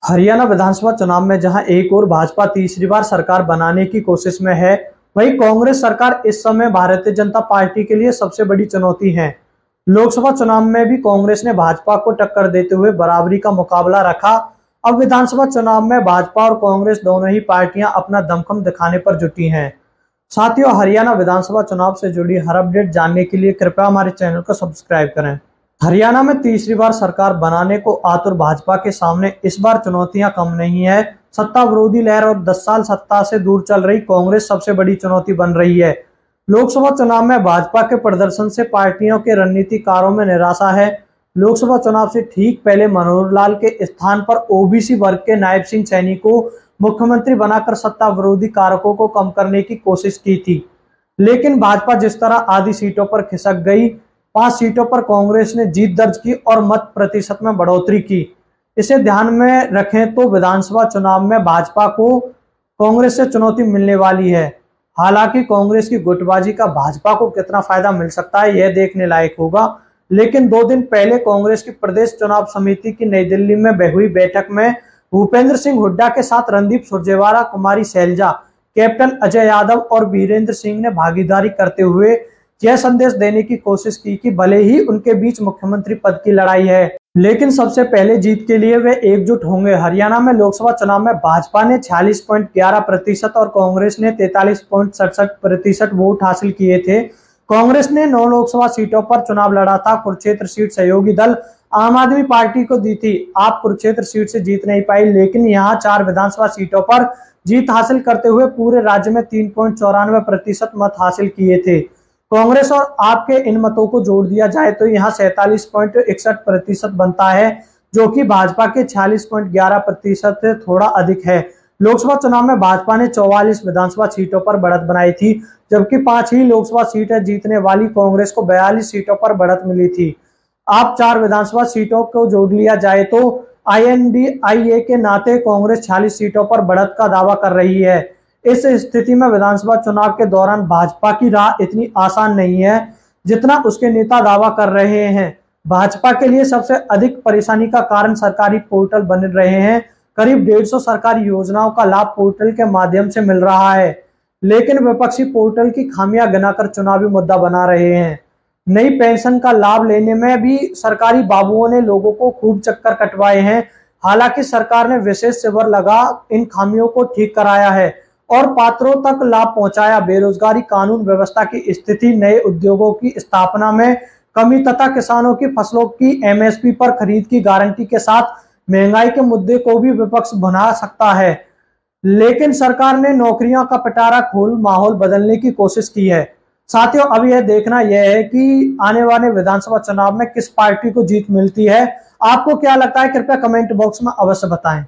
हरियाणा विधानसभा चुनाव में जहां एक और भाजपा तीसरी बार सरकार बनाने की कोशिश में है, वहीं कांग्रेस सरकार इस समय भारतीय जनता पार्टी के लिए सबसे बड़ी चुनौती है। लोकसभा चुनाव में भी कांग्रेस ने भाजपा को टक्कर देते हुए बराबरी का मुकाबला रखा। अब विधानसभा चुनाव में भाजपा और कांग्रेस दोनों ही पार्टियां अपना दमखम दिखाने पर जुटी हैं। साथियों, हरियाणा विधानसभा चुनाव से जुड़ी हर अपडेट जानने के लिए कृपया हमारे चैनल को सब्सक्राइब करें। हरियाणा में तीसरी बार सरकार बनाने को आतुर भाजपा के सामने इस बार चुनौतियां कम नहीं है। सत्ता विरोधी लहर और 10 साल सत्ता से दूर चल रही कांग्रेस सबसे बड़ी चुनौती बन रही है। लोकसभा चुनाव में भाजपा के प्रदर्शन से पार्टियों के रणनीतिकारों में निराशा है। लोकसभा चुनाव से ठीक पहले मनोहर लाल के स्थान पर ओबीसी वर्ग के नायब सिंह सैनी को मुख्यमंत्री बनाकर सत्ता विरोधी कारकों को कम करने की कोशिश की थी, लेकिन भाजपा जिस तरह आधी सीटों पर खिसक गई, 5 सीटों पर कांग्रेस ने जीत दर्ज की और मत प्रतिशत में बढ़ोतरी की। इसे ध्यान में रखें तो विधानसभा चुनाव में भाजपा को कांग्रेस से चुनौती मिलने वाली है। हालांकि कांग्रेस की गुटबाजी का भाजपा को कितना फायदा मिल सकता है, यह देखने लायक होगा। लेकिन 2 दिन पहले कांग्रेस की प्रदेश चुनाव समिति की नई दिल्ली में हुई बैठक में भूपेंद्र सिंह हुड्डा के साथ रणदीप सुरजेवाला, कुमारी शैलजा, कैप्टन अजय यादव और वीरेंद्र सिंह ने भागीदारी करते हुए यह संदेश देने की कोशिश की कि भले ही उनके बीच मुख्यमंत्री पद की लड़ाई है, लेकिन सबसे पहले जीत के लिए वे एकजुट होंगे। हरियाणा में लोकसभा चुनाव में भाजपा ने 46.11% और कांग्रेस ने 43.67% वोट हासिल किए थे। कांग्रेस ने 9 लोकसभा सीटों पर चुनाव लड़ा था। कुरुक्षेत्र सीट सहयोगी दल आम आदमी पार्टी को दी थी। आप कुरुक्षेत्र सीट से जीत नहीं पाई, लेकिन यहाँ 4 विधानसभा सीटों पर जीत हासिल करते हुए पूरे राज्य में 3.94% मत हासिल किए थे। कांग्रेस और आपके इन मतों को जोड़ दिया जाए तो यहाँ 47.61% बनता है, जो कि भाजपा के 46.11% से थोड़ा अधिक है। लोकसभा चुनाव में भाजपा ने 44 विधानसभा सीटों पर बढ़त बनाई थी, जबकि 5 ही लोकसभा सीटें जीतने वाली कांग्रेस को 42 सीटों पर बढ़त मिली थी। आप 4 विधानसभा सीटों को जोड़ लिया जाए तो INDIA के नाते कांग्रेस 46 सीटों पर बढ़त का दावा कर रही है। इस स्थिति में विधानसभा चुनाव के दौरान भाजपा की राह इतनी आसान नहीं है जितना उसके नेता दावा कर रहे हैं। भाजपा के लिए सबसे अधिक परेशानी का कारण सरकारी पोर्टल बन रहे हैं। करीब 150 सरकारी योजनाओं का लाभ पोर्टल के माध्यम से मिल रहा है, लेकिन विपक्षी पोर्टल की खामियां गिनाकर चुनावी मुद्दा बना रहे हैं। नई पेंशन का लाभ लेने में भी सरकारी बाबुओं ने लोगों को खूब चक्कर कटवाए हैं। हालांकि सरकार ने विशेष शिविर लगा इन खामियों को ठीक कराया है और पात्रों तक लाभ पहुंचाया। बेरोजगारी, कानून व्यवस्था की स्थिति, नए उद्योगों की स्थापना में कमी तथा किसानों की फसलों की MSP पर खरीद की गारंटी के साथ महंगाई के मुद्दे को भी विपक्ष भुना सकता है। लेकिन सरकार ने नौकरियों का पिटारा खोल माहौल बदलने की कोशिश की है। साथियों, अब यह देखना यह है कि आने वाले विधानसभा चुनाव में किस पार्टी को जीत मिलती है। आपको क्या लगता है, कृपया कमेंट बॉक्स में अवश्य बताएं।